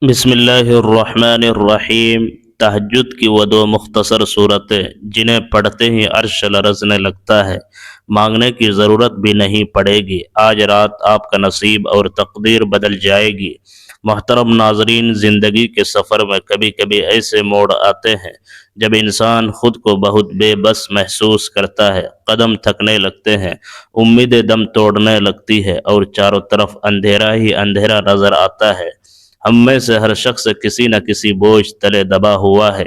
بسم اللہ الرحمن الرحیم۔ تہجد کی وہ دو مختصر صورتیں جنہیں پڑھتے ہی عرش لرزنے لگتا ہے، مانگنے کی ضرورت بھی نہیں پڑے گی۔ آج رات آپ کا نصیب اور تقدیر بدل جائے گی۔ محترم ناظرین، زندگی کے سفر میں کبھی کبھی ایسے موڑ آتے ہیں جب انسان خود کو بہت بے بس محسوس کرتا ہے، قدم تھکنے لگتے ہیں، امیدیں دم توڑنے لگتی ہے اور چاروں طرف اندھیرا ہی اندھیرا نظر آتا ہے۔ ہم میں سے ہر شخص کسی نہ کسی بوجھ تلے دبا ہوا ہے۔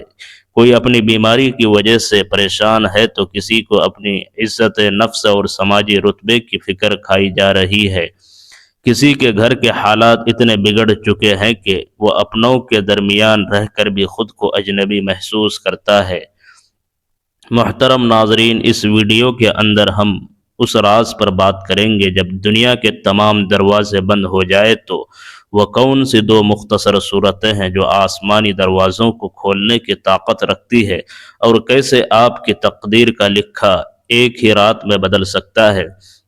کوئی اپنی بیماری کی وجہ سے پریشان ہے تو کسی کو اپنی عزت نفس اور سماجی رتبے کی فکر کھائی جا رہی ہے۔ کسی کے گھر کے حالات اتنے بگڑ چکے ہیں کہ وہ اپنوں کے درمیان رہ کر بھی خود کو اجنبی محسوس کرتا ہے۔ محترم ناظرین، اس ویڈیو کے اندر ہم اس راز پر بات کریں گے جب دنیا کے تمام دروازے بند ہو جائے تو وہ کون سی دو مختصر صورتیں ہیں جو آسمانی دروازوں کو کھولنے کی طاقت رکھتی ہے، اور کیسے آپ کی تقدیر کا لکھا ایک ہی رات میں بدل سکتا ہے۔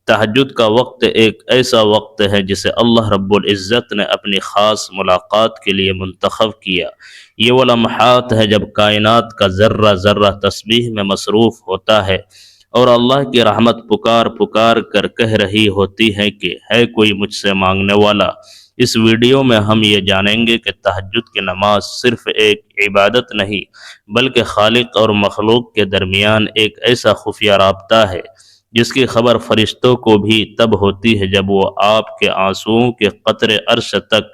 تہجد کا وقت ایک ایسا وقت ہے جسے اللہ رب العزت نے اپنی خاص ملاقات کے لیے منتخب کیا۔ یہ وہ لمحات ہے جب کائنات کا ذرہ ذرہ تسبیح میں مصروف ہوتا ہے اور اللہ کی رحمت پکار پکار کر کہہ رہی ہوتی ہے کہ ہے کوئی مجھ سے مانگنے والا۔ اس ویڈیو میں ہم یہ جانیں گے کہ تہجد کی نماز صرف ایک عبادت نہیں بلکہ خالق اور مخلوق کے درمیان ایک ایسا خفیہ رابطہ ہے جس کی خبر فرشتوں کو بھی تب ہوتی ہے جب وہ آپ کے آنسوؤں کے قطرے عرش تک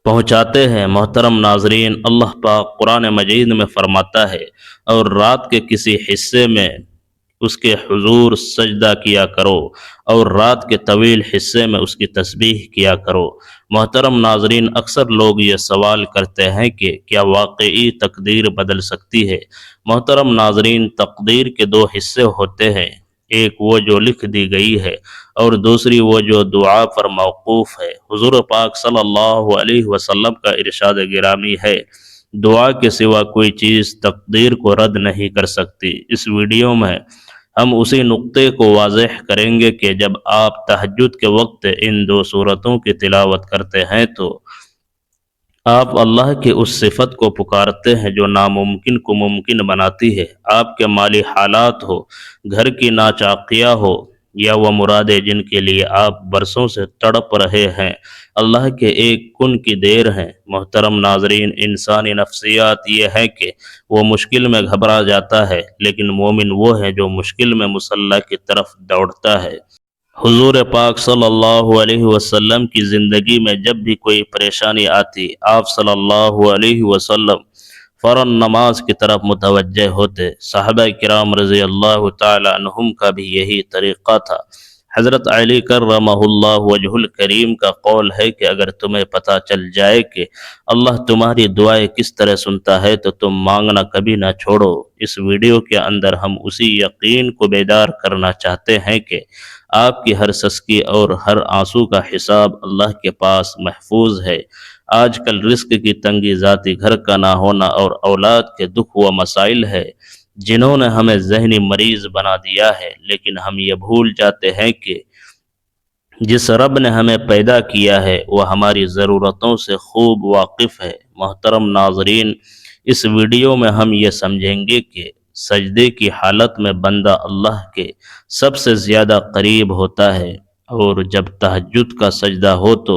پہنچاتے ہیں۔ محترم ناظرین، اللہ پاک قرآن مجید میں فرماتا ہے، اور رات کے کسی حصے میں اس کے حضور سجدہ کیا کرو اور رات کے طویل حصے میں اس کی تسبیح کیا کرو۔ محترم ناظرین، اکثر لوگ یہ سوال کرتے ہیں کہ کیا واقعی تقدیر بدل سکتی ہے؟ محترم ناظرین، تقدیر کے دو حصے ہوتے ہیں، ایک وہ جو لکھ دی گئی ہے اور دوسری وہ جو دعا پر موقوف ہے۔ حضور پاک صلی اللہ علیہ وسلم کا ارشاد گرامی ہے، دعا کے سوا کوئی چیز تقدیر کو رد نہیں کر سکتی۔ اس ویڈیو میں ہم اسی نقطے کو واضح کریں گے کہ جب آپ تہجد کے وقت ان دو صورتوں کی تلاوت کرتے ہیں تو آپ اللہ کی اس صفت کو پکارتے ہیں جو ناممکن کو ممکن بناتی ہے۔ آپ کے مالی حالات ہو، گھر کی ناچاقیاں ہو، یا وہ مرادیں جن کے لیے آپ برسوں سے تڑپ رہے ہیں، اللہ کے ایک کن کی دیر ہیں۔ محترم ناظرین، انسانی نفسیات یہ ہے کہ وہ مشکل میں گھبرا جاتا ہے، لیکن مومن وہ ہے جو مشکل میں مسلح کی طرف دوڑتا ہے۔ حضور پاک صلی اللہ علیہ وسلم کی زندگی میں جب بھی کوئی پریشانی آتی، آپ صلی اللہ علیہ وسلم فوراً نماز کی طرف متوجہ ہوتے۔ صحابہ کرام رضی اللہ تعالی عنہم کا بھی یہی طریقہ تھا۔ حضرت علی کررمہ اللہ وجہ الکریم کا قول ہے کہ اگر تمہیں پتہ چل جائے کہ اللہ تمہاری دعائیں کس طرح سنتا ہے تو تم مانگنا کبھی نہ چھوڑو۔ اس ویڈیو کے اندر ہم اسی یقین کو بیدار کرنا چاہتے ہیں کہ آپ کی ہر سسکی اور ہر آنسو کا حساب اللہ کے پاس محفوظ ہے۔ آج کل رزق کی تنگی، ذاتی گھر کا نہ ہونا اور اولاد کے دکھ و مسائل ہے جنہوں نے ہمیں ذہنی مریض بنا دیا ہے، لیکن ہم یہ بھول جاتے ہیں کہ جس رب نے ہمیں پیدا کیا ہے وہ ہماری ضرورتوں سے خوب واقف ہے۔ محترم ناظرین، اس ویڈیو میں ہم یہ سمجھیں گے کہ سجدے کی حالت میں بندہ اللہ کے سب سے زیادہ قریب ہوتا ہے، اور جب تہجد کا سجدہ ہو تو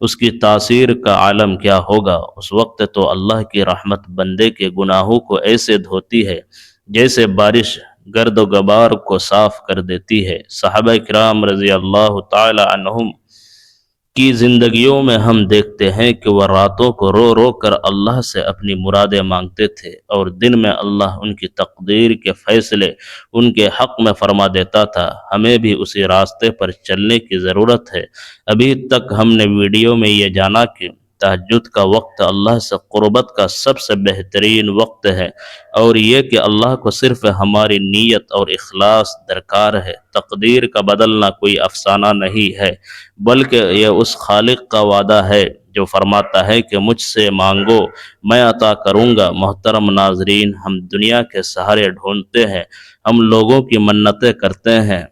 اس کی تاثیر کا عالم کیا ہوگا۔ اس وقت تو اللہ کی رحمت بندے کے گناہوں کو ایسے دھوتی ہے جیسے بارش گرد و غبار کو صاف کر دیتی ہے۔ صحابہ کرام رضی اللہ تعالی عنہم کی زندگیوں میں ہم دیکھتے ہیں کہ وہ راتوں کو رو رو کر اللہ سے اپنی مرادیں مانگتے تھے، اور دن میں اللہ ان کی تقدیر کے فیصلے ان کے حق میں فرما دیتا تھا۔ ہمیں بھی اسی راستے پر چلنے کی ضرورت ہے۔ ابھی تک ہم نے ویڈیو میں یہ جانا کہ تہجد کا وقت اللہ سے قربت کا سب سے بہترین وقت ہے، اور یہ کہ اللہ کو صرف ہماری نیت اور اخلاص درکار ہے۔ تقدیر کا بدلنا کوئی افسانہ نہیں ہے بلکہ یہ اس خالق کا وعدہ ہے جو فرماتا ہے کہ مجھ سے مانگو میں عطا کروں گا۔ محترم ناظرین، ہم دنیا کے سہارے ڈھونڈتے ہیں، ہم لوگوں کی منتیں کرتے ہیں،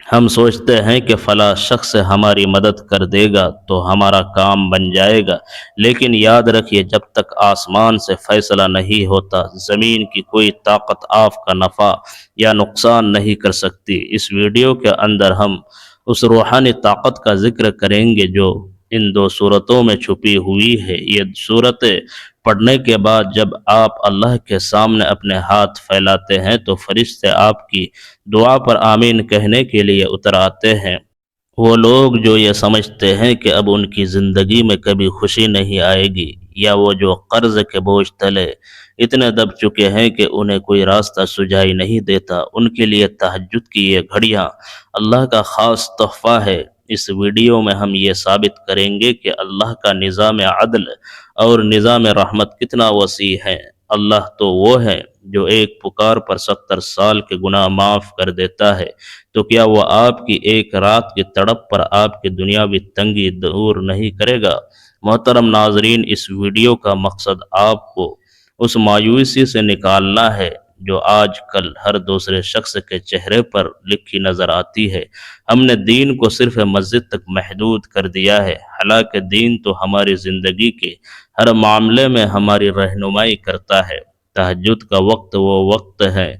ہم سوچتے ہیں کہ فلاں شخص ہماری مدد کر دے گا تو ہمارا کام بن جائے گا، لیکن یاد رکھیے جب تک آسمان سے فیصلہ نہیں ہوتا زمین کی کوئی طاقت آپ کا نفع یا نقصان نہیں کر سکتی۔ اس ویڈیو کے اندر ہم اس روحانی طاقت کا ذکر کریں گے جو ان دو صورتوں میں چھپی ہوئی ہے۔ یہ صورتیں پڑھنے کے بعد جب آپ اللہ کے سامنے اپنے ہاتھ پھیلاتے ہیں تو فرشتے آپ کی دعا پر آمین کہنے کے لیے اتر آتے ہیں۔ وہ لوگ جو یہ سمجھتے ہیں کہ اب ان کی زندگی میں کبھی خوشی نہیں آئے گی، یا وہ جو قرض کے بوجھ تلے اتنے دب چکے ہیں کہ انہیں کوئی راستہ سجائی نہیں دیتا، ان کے لیے تہجد کی یہ گھڑیاں اللہ کا خاص تحفہ ہے۔ اس ویڈیو میں ہم یہ ثابت کریں گے کہ اللہ کا نظام عدل اور نظام رحمت کتنا وسیع ہے۔ اللہ تو وہ ہے جو ایک پکار پر 70 سال کے گناہ معاف کر دیتا ہے، تو کیا وہ آپ کی ایک رات کی تڑپ پر آپ کی دنیاوی تنگی دور نہیں کرے گا؟ محترم ناظرین، اس ویڈیو کا مقصد آپ کو اس مایوسی سے نکالنا ہے جو آج کل ہر دوسرے شخص کے چہرے پر لکھی نظر آتی ہے۔ ہم نے دین کو صرف مسجد تک محدود کر دیا ہے، حالانکہ دین تو ہماری زندگی کے ہر معاملے میں ہماری رہنمائی کرتا ہے۔ تہجد کا وقت وہ وقت ہے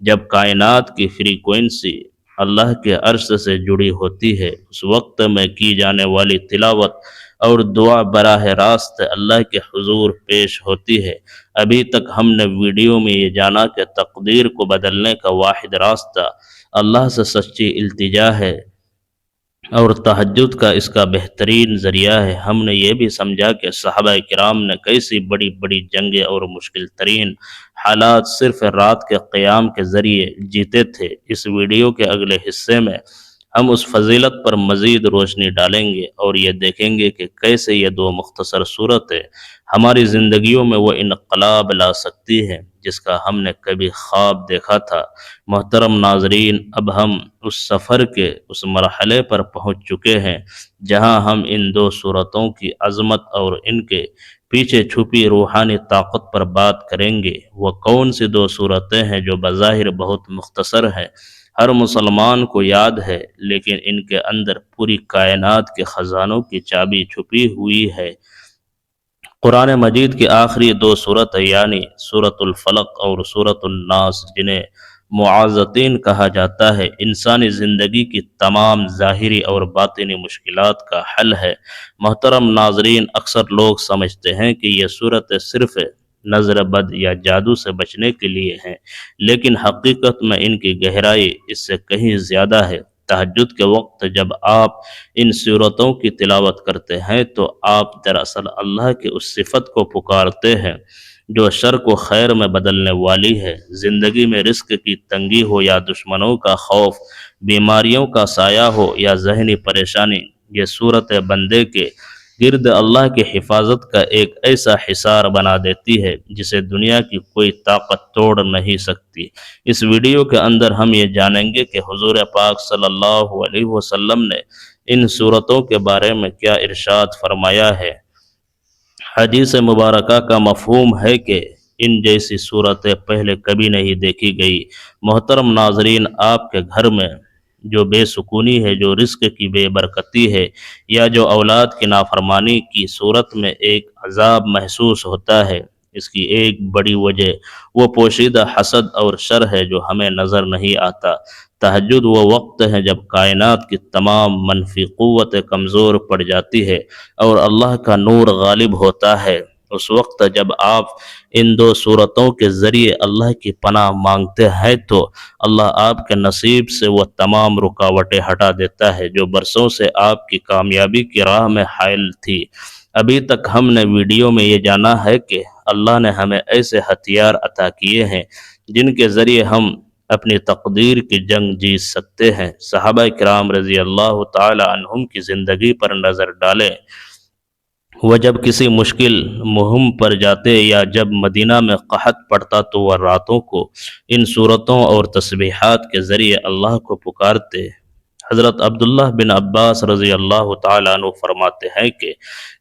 جب کائنات کی فریکوینسی اللہ کے عرش سے جڑی ہوتی ہے۔ اس وقت میں کی جانے والی تلاوت اور دعا براہ راست اللہ کے حضور پیش ہوتی ہے۔ ابھی تک ہم نے ویڈیو میں یہ جانا کہ تقدیر کو بدلنے کا واحد راستہ اللہ سے سچی التجا ہے، اور تہجد کا اس کا بہترین ذریعہ ہے۔ ہم نے یہ بھی سمجھا کہ صحابہ کرام نے کیسی بڑی بڑی جنگیں اور مشکل ترین حالات صرف رات کے قیام کے ذریعے جیتے تھے۔ اس ویڈیو کے اگلے حصے میں ہم اس فضیلت پر مزید روشنی ڈالیں گے اور یہ دیکھیں گے کہ کیسے یہ دو مختصر صورتیں ہماری زندگیوں میں وہ انقلاب لا سکتی ہیں جس کا ہم نے کبھی خواب دیکھا تھا۔ محترم ناظرین، اب ہم اس سفر کے اس مرحلے پر پہنچ چکے ہیں جہاں ہم ان دو صورتوں کی عظمت اور ان کے پیچھے چھپی روحانی طاقت پر بات کریں گے۔ وہ کون سی دو صورتیں ہیں جو بظاہر بہت مختصر ہیں، ہر مسلمان کو یاد ہے، لیکن ان کے اندر پوری کائنات کے خزانوں کی چابی چھپی ہوئی ہے۔ قرآن مجید کی آخری دو صورت یعنی سورۃ الفلق اور سورۃ الناس، جنہیں معاذتین کہا جاتا ہے، انسانی زندگی کی تمام ظاہری اور باطنی مشکلات کا حل ہے۔ محترم ناظرین، اکثر لوگ سمجھتے ہیں کہ یہ صورتیں صرف نظر بد یا جادو سے بچنے کے لیے ہیں، لیکن حقیقت میں ان کی گہرائی اس سے کہیں زیادہ ہے۔ تہجد کے وقت جب آپ ان صورتوں کی تلاوت کرتے ہیں تو آپ دراصل اللہ کی اس صفت کو پکارتے ہیں جو شر کو خیر میں بدلنے والی ہے۔ زندگی میں رزق کی تنگی ہو یا دشمنوں کا خوف، بیماریوں کا سایہ ہو یا ذہنی پریشانی، یہ صورت بندے کے گرد اللہ کی حفاظت کا ایک ایسا حصار بنا دیتی ہے جسے دنیا کی کوئی طاقت توڑ نہیں سکتی۔ اس ویڈیو کے اندر ہم یہ جانیں گے کہ حضور پاک صلی اللہ علیہ وسلم نے ان صورتوں کے بارے میں کیا ارشاد فرمایا ہے۔ حدیث مبارکہ کا مفہوم ہے کہ ان جیسی صورتیں پہلے کبھی نہیں دیکھی گئی۔ محترم ناظرین، آپ کے گھر میں جو بے سکونی ہے، جو رزق کی بے برکتی ہے، یا جو اولاد کی نافرمانی کی صورت میں ایک عذاب محسوس ہوتا ہے، اس کی ایک بڑی وجہ وہ پوشیدہ حسد اور شر ہے جو ہمیں نظر نہیں آتا۔ تہجد وہ وقت ہے جب کائنات کی تمام منفی قوتیں کمزور پڑ جاتی ہے اور اللہ کا نور غالب ہوتا ہے۔ اس وقت جب آپ ان دو صورتوں کے ذریعے اللہ کی پناہ مانگتے ہیں تو اللہ آپ کے نصیب سے وہ تمام رکاوٹیں ہٹا دیتا ہے جو برسوں سے آپ کی کامیابی کی راہ میں حائل تھی۔ ابھی تک ہم نے ویڈیو میں یہ جانا ہے کہ اللہ نے ہمیں ایسے ہتھیار عطا کیے ہیں جن کے ذریعے ہم اپنی تقدیر کی جنگ جیت سکتے ہیں۔ صحابہ کرام رضی اللہ تعالی عنہم کی زندگی پر نظر ڈالیں۔ وہ جب کسی مشکل مہم پر جاتے یا جب مدینہ میں قحط پڑتا تو وہ راتوں کو ان صورتوں اور تسبیحات کے ذریعے اللہ کو پکارتے۔ حضرت عبداللہ بن عباس رضی اللہ تعالیٰ عنہ فرماتے ہیں کہ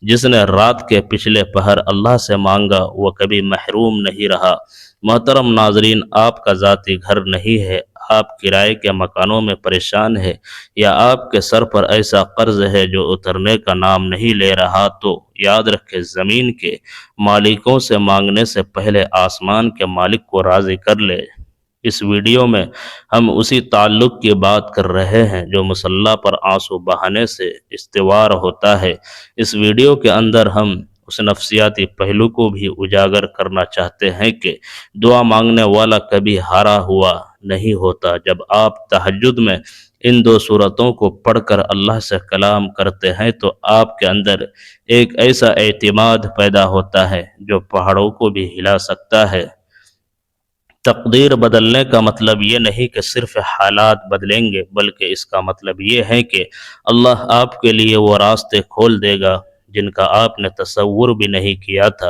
جس نے رات کے پچھلے پہر اللہ سے مانگا وہ کبھی محروم نہیں رہا۔ محترم ناظرین، آپ کا ذاتی گھر نہیں ہے، آپ کرائے کے مکانوں میں پریشان ہے یا آپ کے سر پر ایسا قرض ہے جو اترنے کا نام نہیں لے رہا، تو یاد رکھے زمین کے مالکوں سے مانگنے سے پہلے آسمان کے مالک کو راضی کر لے۔ اس ویڈیو میں ہم اسی تعلق کی بات کر رہے ہیں جو مسلح پر آنسو بہانے سے استوار ہوتا ہے۔ اس ویڈیو کے اندر ہم اس نفسیاتی پہلو کو بھی اجاگر کرنا چاہتے ہیں کہ دعا مانگنے والا کبھی ہارا ہوا نہیں ہوتا۔ جب آپ تہجد میں ان دو صورتوں کو پڑھ کر اللہ سے کلام کرتے ہیں تو آپ کے اندر ایک ایسا اعتماد پیدا ہوتا ہے جو پہاڑوں کو بھی ہلا سکتا ہے۔ تقدیر بدلنے کا مطلب یہ نہیں کہ صرف حالات بدلیں گے، بلکہ اس کا مطلب یہ ہے کہ اللہ آپ کے لیے وہ راستے کھول دے گا جن کا آپ نے تصور بھی نہیں کیا تھا۔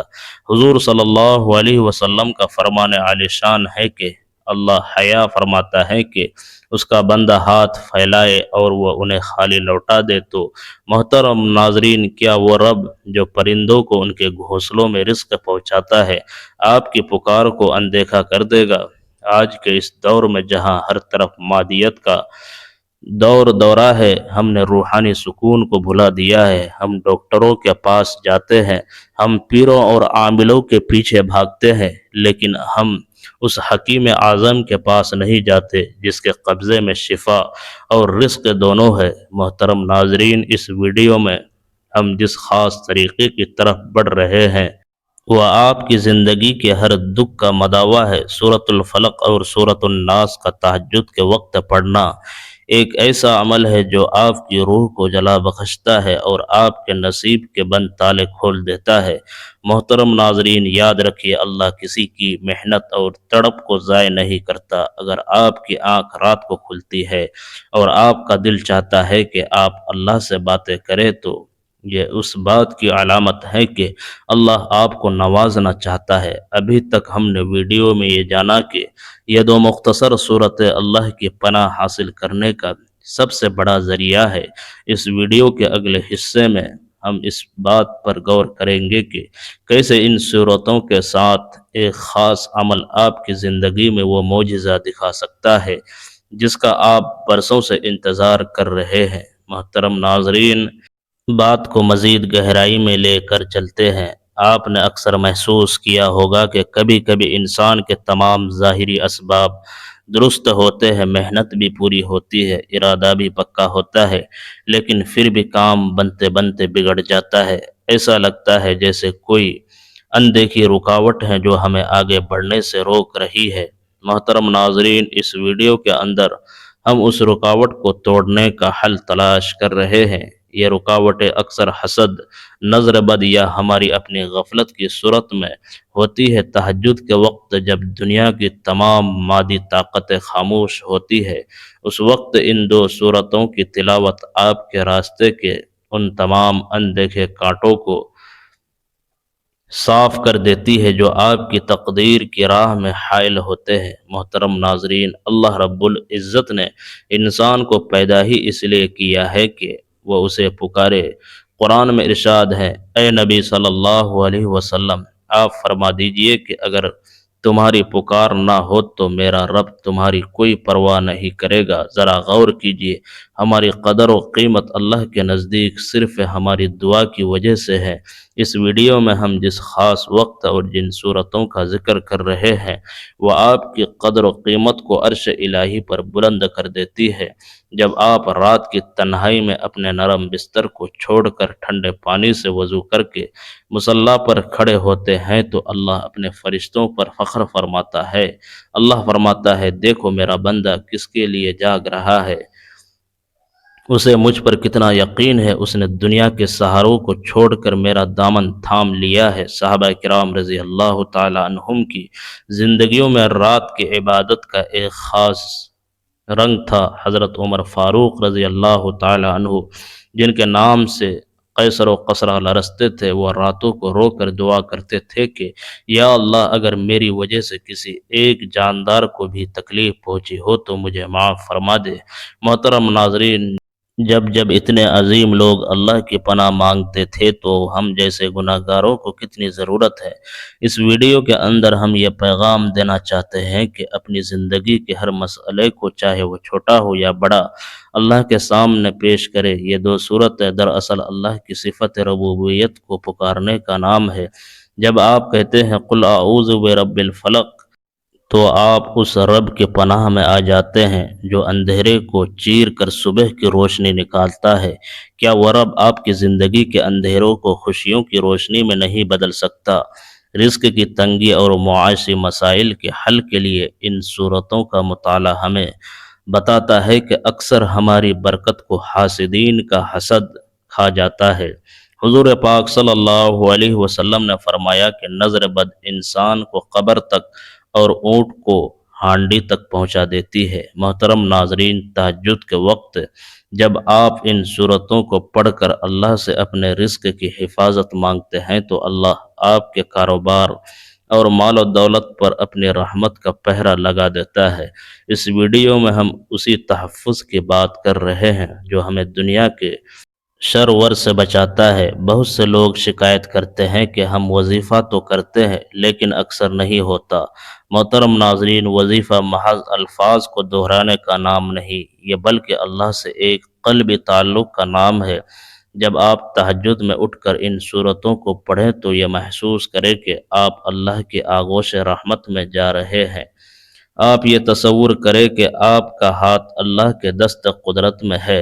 حضور صلی اللہ علیہ وسلم کا فرمان عالی شان ہے کہ اللہ حیا فرماتا ہے کہ اس کا بندہ ہاتھ پھیلائے اور وہ انہیں خالی لوٹا دے۔ تو محترم ناظرین، کیا وہ رب جو پرندوں کو ان کے گھونسلوں میں رزق پہنچاتا ہے آپ کی پکار کو اندیکھا کر دے گا؟ آج کے اس دور میں جہاں ہر طرف مادیت کا دورہ ہے، ہم نے روحانی سکون کو بھلا دیا ہے۔ ہم ڈاکٹروں کے پاس جاتے ہیں، ہم پیروں اور عاملوں کے پیچھے بھاگتے ہیں، لیکن ہم اس حکیم اعظم کے پاس نہیں جاتے جس کے قبضے میں شفا اور رزق دونوں ہے۔ محترم ناظرین، اس ویڈیو میں ہم جس خاص طریقے کی طرف بڑھ رہے ہیں وہ آپ کی زندگی کے ہر دکھ کا مداوا ہے۔ سورۃ الفلق اور سورۃ الناس کا تہجد کے وقت پڑھنا ایک ایسا عمل ہے جو آپ کی روح کو جلا بخشتا ہے اور آپ کے نصیب کے بند تالے کھول دیتا ہے۔ محترم ناظرین، یاد رکھیے اللہ کسی کی محنت اور تڑپ کو ضائع نہیں کرتا۔ اگر آپ کی آنکھ رات کو کھلتی ہے اور آپ کا دل چاہتا ہے کہ آپ اللہ سے باتیں کریں تو یہ اس بات کی علامت ہے کہ اللہ آپ کو نوازنا چاہتا ہے۔ ابھی تک ہم نے ویڈیو میں یہ جانا کہ یہ دو مختصر صورتیں اللہ کی پناہ حاصل کرنے کا سب سے بڑا ذریعہ ہے۔ اس ویڈیو کے اگلے حصے میں ہم اس بات پر غور کریں گے کہ کیسے ان صورتوں کے ساتھ ایک خاص عمل آپ کی زندگی میں وہ معجزہ دکھا سکتا ہے جس کا آپ برسوں سے انتظار کر رہے ہیں۔ محترم ناظرین، بات کو مزید گہرائی میں لے کر چلتے ہیں۔ آپ نے اکثر محسوس کیا ہوگا کہ کبھی کبھی انسان کے تمام ظاہری اسباب درست ہوتے ہیں، محنت بھی پوری ہوتی ہے، ارادہ بھی پکا ہوتا ہے، لیکن پھر بھی کام بنتے بنتے بگڑ جاتا ہے۔ ایسا لگتا ہے جیسے کوئی اندیکھی رکاوٹ ہے جو ہمیں آگے بڑھنے سے روک رہی ہے۔ محترم ناظرین، اس ویڈیو کے اندر ہم اس رکاوٹ کو توڑنے کا حل تلاش کر رہے ہیں۔ یہ رکاوٹیں اکثر حسد، نظر بد یا ہماری اپنی غفلت کی صورت میں ہوتی ہے۔ تہجد کے وقت جب دنیا کی تمام مادی طاقتیں خاموش ہوتی ہے، اس وقت ان دو صورتوں کی تلاوت آپ کے راستے کے ان تمام اندیکھے کانٹوں کو صاف کر دیتی ہے جو آپ کی تقدیر کی راہ میں حائل ہوتے ہیں۔ محترم ناظرین، اللہ رب العزت نے انسان کو پیدا ہی اس لیے کیا ہے کہ وہ اسے پکارے۔ قرآن میں ارشاد ہے، اے نبی صلی اللہ علیہ وسلم، آپ فرما دیجئے کہ اگر تمہاری پکار نہ ہو تو میرا رب تمہاری کوئی پرواہ نہیں کرے گا۔ ذرا غور کیجئے، ہماری قدر و قیمت اللہ کے نزدیک صرف ہماری دعا کی وجہ سے ہے۔ اس ویڈیو میں ہم جس خاص وقت اور جن صورتوں کا ذکر کر رہے ہیں وہ آپ کی قدر و قیمت کو عرش الہی پر بلند کر دیتی ہے۔ جب آپ رات کی تنہائی میں اپنے نرم بستر کو چھوڑ کر ٹھنڈے پانی سے وضو کر کے مصلی پر کھڑے ہوتے ہیں تو اللہ اپنے فرشتوں پر فخر فرماتا ہے۔ اللہ فرماتا ہے، دیکھو میرا بندہ کس کے لیے جاگ رہا ہے، اسے مجھ پر کتنا یقین ہے، اس نے دنیا کے سہاروں کو چھوڑ کر میرا دامن تھام لیا ہے۔ صحابہ کرام رضی اللہ تعالی عنہم کی زندگیوں میں رات کی عبادت کا ایک خاص رنگ تھا۔ حضرت عمر فاروق رضی اللہ تعالی عنہ، جن کے نام سے قیصر و قصرہ لرزتے تھے، وہ راتوں کو رو کر دعا کرتے تھے کہ یا اللہ، اگر میری وجہ سے کسی ایک جاندار کو بھی تکلیف پہنچی ہو تو مجھے معاف فرما دے۔ محترم ناظرین، جب جب اتنے عظیم لوگ اللہ کی پناہ مانگتے تھے تو ہم جیسے گناہ گاروں کو کتنی ضرورت ہے۔ اس ویڈیو کے اندر ہم یہ پیغام دینا چاہتے ہیں کہ اپنی زندگی کے ہر مسئلے کو، چاہے وہ چھوٹا ہو یا بڑا، اللہ کے سامنے پیش کرے۔ یہ دو صورتیں دراصل اللہ کی صفت ربوبیت کو پکارنے کا نام ہے۔ جب آپ کہتے ہیں قل اعوذ برب الفلق، تو آپ اس رب کے پناہ میں آ جاتے ہیں جو اندھیرے کو چیر کر صبح کی روشنی نکالتا ہے۔ کیا وہ رب آپ کی زندگی کے اندھیروں کو خوشیوں کی روشنی میں نہیں بدل سکتا؟ رزق کی تنگی اور معاشی مسائل کے حل کے لیے ان صورتوں کا مطالعہ ہمیں بتاتا ہے کہ اکثر ہماری برکت کو حاسدین کا حسد کھا جاتا ہے۔ حضور پاک صلی اللہ علیہ وسلم نے فرمایا کہ نظر بد انسان کو قبر تک اور اونٹ کو ہانڈی تک پہنچا دیتی ہے۔ محترم ناظرین، تہجد کے وقت جب آپ ان صورتوں کو پڑھ کر اللہ سے اپنے رزق کی حفاظت مانگتے ہیں تو اللہ آپ کے کاروبار اور مال و دولت پر اپنی رحمت کا پہرہ لگا دیتا ہے۔ اس ویڈیو میں ہم اسی تحفظ کی بات کر رہے ہیں جو ہمیں دنیا کے شر ور سے بچاتا ہے۔ بہت سے لوگ شکایت کرتے ہیں کہ ہم وظیفہ تو کرتے ہیں لیکن اکثر نہیں ہوتا۔ محترم ناظرین، وظیفہ محض الفاظ کو دہرانے کا نام نہیں، یہ بلکہ اللہ سے ایک قلبی تعلق کا نام ہے۔ جب آپ تہجد میں اٹھ کر ان صورتوں کو پڑھیں تو یہ محسوس کریں کہ آپ اللہ کی آغوش رحمت میں جا رہے ہیں۔ آپ یہ تصور کریں کہ آپ کا ہاتھ اللہ کے دست قدرت میں ہے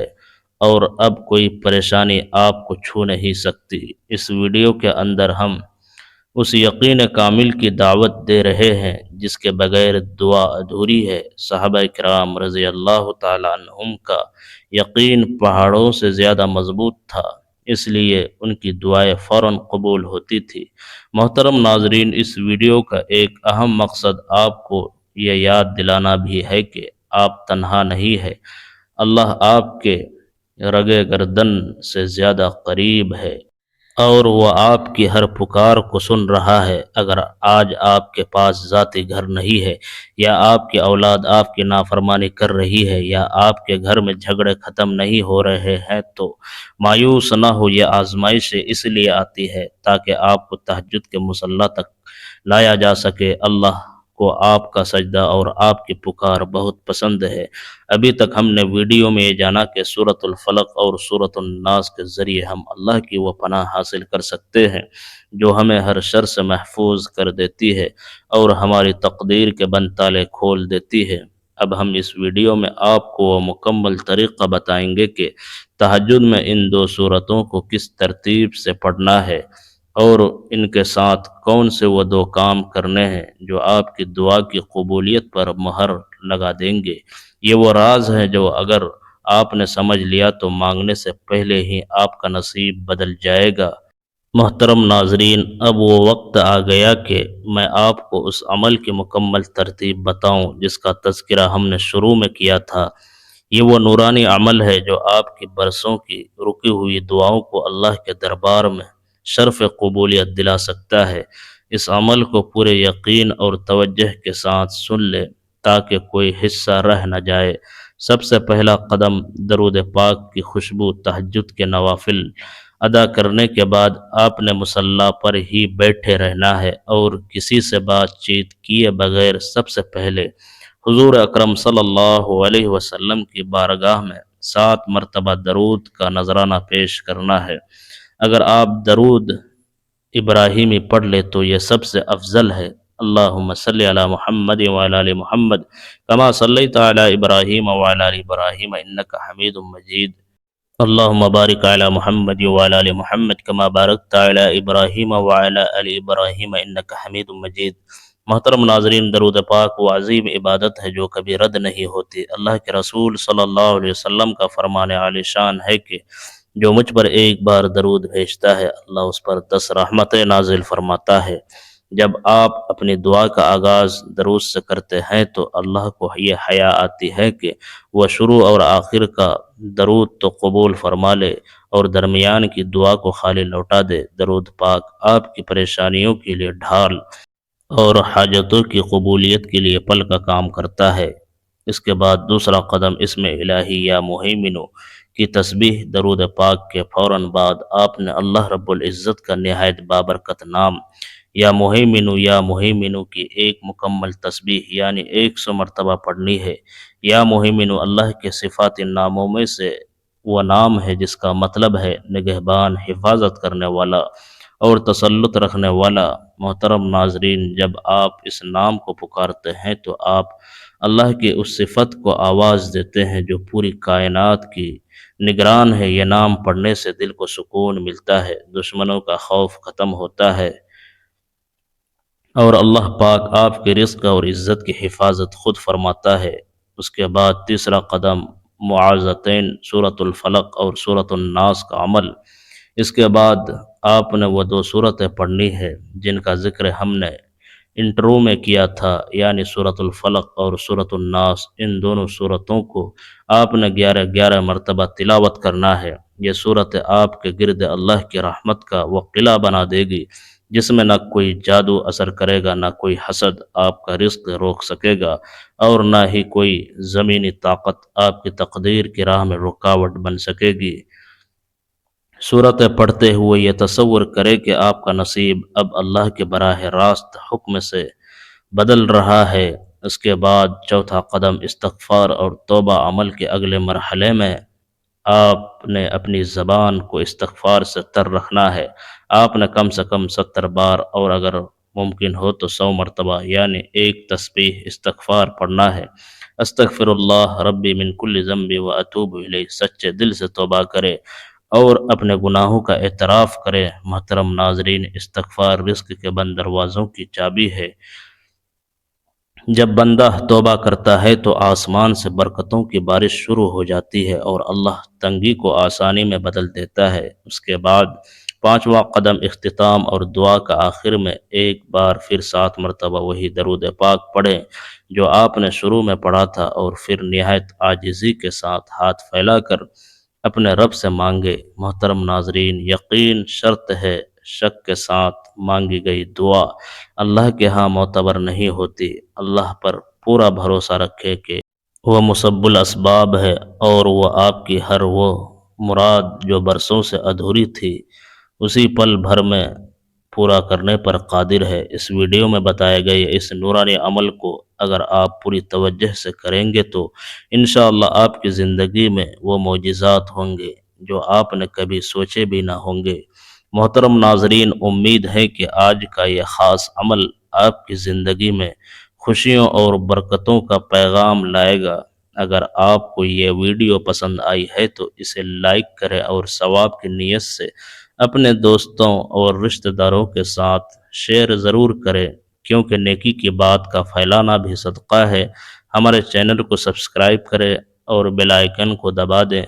اور اب کوئی پریشانی آپ کو چھو نہیں سکتی۔ اس ویڈیو کے اندر ہم اس یقین کامل کی دعوت دے رہے ہیں جس کے بغیر دعا ادھوری ہے۔ صحابہ کرام رضی اللہ تعالیٰ عنہم کا یقین پہاڑوں سے زیادہ مضبوط تھا، اس لیے ان کی دعائیں فوراً قبول ہوتی تھی۔ محترم ناظرین، اس ویڈیو کا ایک اہم مقصد آپ کو یہ یاد دلانا بھی ہے کہ آپ تنہا نہیں ہے۔ اللہ آپ کے رگے گردن سے زیادہ قریب ہے اور وہ آپ کی ہر پکار کو سن رہا ہے۔ اگر آج آپ کے پاس ذاتی گھر نہیں ہے، یا آپ کی اولاد آپ کی نافرمانی کر رہی ہے، یا آپ کے گھر میں جھگڑے ختم نہیں ہو رہے ہیں تو مایوس نہ ہو۔ یہ آزمائشیں اس لیے آتی ہے تاکہ آپ کو تہجد کے مصلی تک لایا جا سکے۔ اللہ کو آپ کا سجدہ اور آپ کی پکار بہت پسند ہے۔ ابھی تک ہم نے ویڈیو میں یہ جانا کہ سورۃ الفلق اور سورۃ الناس کے ذریعے ہم اللہ کی وہ پناہ حاصل کر سکتے ہیں جو ہمیں ہر شر سے محفوظ کر دیتی ہے اور ہماری تقدیر کے بند تالے کھول دیتی ہے۔ اب ہم اس ویڈیو میں آپ کو وہ مکمل طریقہ بتائیں گے کہ تہجد میں ان دو سورتوں کو کس ترتیب سے پڑھنا ہے اور ان کے ساتھ کون سے وہ دو کام کرنے ہیں جو آپ کی دعا کی قبولیت پر مہر لگا دیں گے۔ یہ وہ راز ہے جو اگر آپ نے سمجھ لیا تو مانگنے سے پہلے ہی آپ کا نصیب بدل جائے گا۔ محترم ناظرین، اب وہ وقت آ گیا کہ میں آپ کو اس عمل کی مکمل ترتیب بتاؤں جس کا تذکرہ ہم نے شروع میں کیا تھا۔ یہ وہ نورانی عمل ہے جو آپ کی برسوں کی رکی ہوئی دعاؤں کو اللہ کے دربار میں شرف قبولیت دلا سکتا ہے۔ اس عمل کو پورے یقین اور توجہ کے ساتھ سن لے تاکہ کوئی حصہ رہ نہ جائے۔ سب سے پہلا قدم درود پاک کی خوشبو تہجد کے نوافل ادا کرنے کے بعد آپ نے مصلی پر ہی بیٹھے رہنا ہے اور کسی سے بات چیت کیے بغیر سب سے پہلے حضور اکرم صلی اللہ علیہ وسلم کی بارگاہ میں 7 مرتبہ درود کا نذرانہ پیش کرنا ہے۔ اگر آپ درود ابراہیمی پڑھ لے تو یہ سب سے افضل ہے۔ اللہم صلی علی محمد وعلی آل محمد کما صلیت علی ابراہیم وعلی آل ابراہیم انک حمید مجید۔ اللہم بارک علی محمد وعلی آل محمد کما بارکت علی ابراہیم وعلی آل ابراہیم انک حمید مجید۔ محترم ناظرین، درود پاک وہ عظیم عبادت ہے جو کبھی رد نہیں ہوتی۔ اللہ کے رسول صلی اللہ علیہ وسلم کا فرمان عالی شان ہے کہ جو مجھ پر ایک بار درود بھیجتا ہے اللہ اس پر 10 رحمتیں نازل فرماتا ہے۔ جب آپ اپنی دعا کا آغاز درود سے کرتے ہیں تو اللہ کو یہ حیا آتی ہے کہ وہ شروع اور آخر کا درود تو قبول فرما لے اور درمیان کی دعا کو خالی لوٹا دے۔ درود پاک آپ کی پریشانیوں کے لیے ڈھال اور حاجتوں کی قبولیت کے لیے پل کا کام کرتا ہے۔ اس کے بعد دوسرا قدم اسم الہی یا مہیمنو کی تسبیح درود پاک کے فوراً بعد آپ نے اللہ رب العزت کا نہایت بابرکت نام یا مہیمنو کی ایک مکمل تسبیح یعنی 100 مرتبہ پڑھنی ہے۔ یا مہیمنو اللہ کے صفات ناموں میں سے وہ نام ہے جس کا مطلب ہے نگہبان، حفاظت کرنے والا اور تسلط رکھنے والا۔ محترم ناظرین، جب آپ اس نام کو پکارتے ہیں تو آپ اللہ کی اس صفت کو آواز دیتے ہیں جو پوری کائنات کی نگران ہے۔ یہ نام پڑھنے سے دل کو سکون ملتا ہے، دشمنوں کا خوف ختم ہوتا ہے اور اللہ پاک آپ کے رزق اور عزت کی حفاظت خود فرماتا ہے۔ اس کے بعد تیسرا قدم معاذتین، سورۃ الفلق اور سورۃ الناس کا عمل۔ اس کے بعد آپ نے وہ 2 صورتیں پڑھنی ہے جن کا ذکر ہم نے انٹرو میں کیا تھا، یعنی سورۃ الفلق اور سورۃ الناس۔ ان دونوں صورتوں کو آپ نے 11 مرتبہ تلاوت کرنا ہے۔ یہ صورت آپ کے گرد اللہ کی رحمت کا وہ قلعہ بنا دے گی جس میں نہ کوئی جادو اثر کرے گا، نہ کوئی حسد آپ کا رزق روک سکے گا اور نہ ہی کوئی زمینی طاقت آپ کی تقدیر کی راہ میں رکاوٹ بن سکے گی۔ صورتیں پڑھتے ہوئے یہ تصور کرے کہ آپ کا نصیب اب اللہ کے براہ راست حکم سے بدل رہا ہے۔ اس کے بعد چوتھا قدم استغفار اور توبہ عمل کے اگلے مرحلے میں آپ نے اپنی زبان کو استغفار سے تر رکھنا ہے۔ آپ نے کم سے کم 70 بار اور اگر ممکن ہو تو 100 مرتبہ یعنی ایک تسبیح استغفار پڑھنا ہے۔ استغفر اللہ ربی من کل ذنب و اتوب الیہ، سچے دل سے توبہ کرے اور اپنے گناہوں کا اعتراف کرے۔ محترم ناظرین، استغفار رزق کے بند دروازوں کی چابی ہے۔ جب بندہ توبہ کرتا ہے تو آسمان سے برکتوں کی بارش شروع ہو جاتی ہے اور اللہ تنگی کو آسانی میں بدل دیتا ہے۔ اس کے بعد 5واں قدم اختتام اور دعا کا آخر میں ایک بار پھر 7 مرتبہ وہی درود پاک پڑھیں جو آپ نے شروع میں پڑھا تھا اور پھر نہایت عاجزی کے ساتھ ہاتھ پھیلا کر اپنے رب سے مانگے۔ محترم ناظرین، یقین شرط ہے، شک کے ساتھ مانگی گئی دعا اللہ کے ہاں معتبر نہیں ہوتی۔ اللہ پر پورا بھروسہ رکھے کہ وہ مسبب الاسباب ہے اور وہ آپ کی ہر وہ مراد جو برسوں سے ادھوری تھی اسی پل بھر میں پورا کرنے پر قادر ہے۔ اس ویڈیو میں بتائے گئے اس نورانی عمل کو اگر آپ پوری توجہ سے کریں گے تو انشاءاللہ آپ کی زندگی میں وہ معجزات ہوں گے جو آپ نے کبھی سوچے بھی نہ ہوں گے۔ محترم ناظرین، امید ہے کہ آج کا یہ خاص عمل آپ کی زندگی میں خوشیوں اور برکتوں کا پیغام لائے گا۔ اگر آپ کو یہ ویڈیو پسند آئی ہے تو اسے لائک کریں اور ثواب کی نیت سے اپنے دوستوں اور رشتہ داروں کے ساتھ شیئر ضرور کریں، کیونکہ نیکی کی بات کا پھیلانا بھی صدقہ ہے۔ ہمارے چینل کو سبسکرائب کریں اور بیل آئیکن کو دبا دیں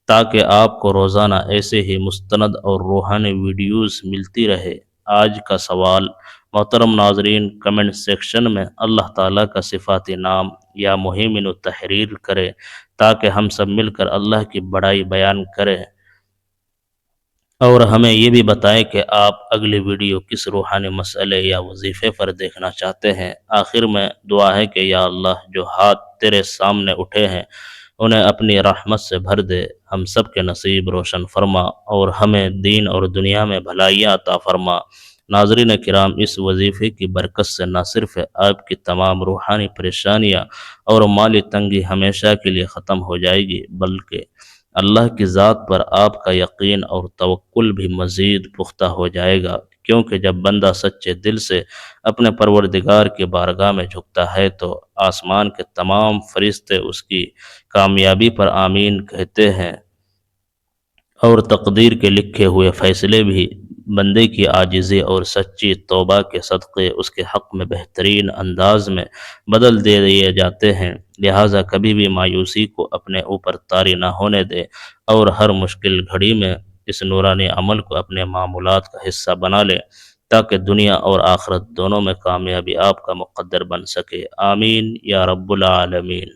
تاکہ آپ کو روزانہ ایسے ہی مستند اور روحانی ویڈیوز ملتی رہے۔ آج کا سوال محترم ناظرین کمنٹ سیکشن میں اللہ تعالیٰ کا صفاتی نام یا مہیمن تحریر کرے تاکہ ہم سب مل کر اللہ کی بڑائی بیان کریں، اور ہمیں یہ بھی بتائیں کہ آپ اگلی ویڈیو کس روحانی مسئلے یا وظیفے پر دیکھنا چاہتے ہیں۔ آخر میں دعا ہے کہ یا اللہ، جو ہاتھ تیرے سامنے اٹھے ہیں انہیں اپنی رحمت سے بھر دے، ہم سب کے نصیب روشن فرما اور ہمیں دین اور دنیا میں بھلائیاں عطا فرما۔ ناظرین کرام، اس وظیفے کی برکت سے نہ صرف آپ کی تمام روحانی پریشانیاں اور مالی تنگی ہمیشہ کے لیے ختم ہو جائے گی، بلکہ اللہ کی ذات پر آپ کا یقین اور توکل بھی مزید پختہ ہو جائے گا، کیونکہ جب بندہ سچے دل سے اپنے پروردگار کی بارگاہ میں جھکتا ہے تو آسمان کے تمام فرشتے اس کی کامیابی پر آمین کہتے ہیں اور تقدیر کے لکھے ہوئے فیصلے بھی بندے کی عاجزی اور سچی توبہ کے صدقے اس کے حق میں بہترین انداز میں بدل دے دیے جاتے ہیں۔ لہٰذا کبھی بھی مایوسی کو اپنے اوپر طاری نہ ہونے دے اور ہر مشکل گھڑی میں اس نورانی عمل کو اپنے معمولات کا حصہ بنا لے تاکہ دنیا اور آخرت دونوں میں کامیابی آپ کا مقدر بن سکے۔ آمین یا رب العالمین۔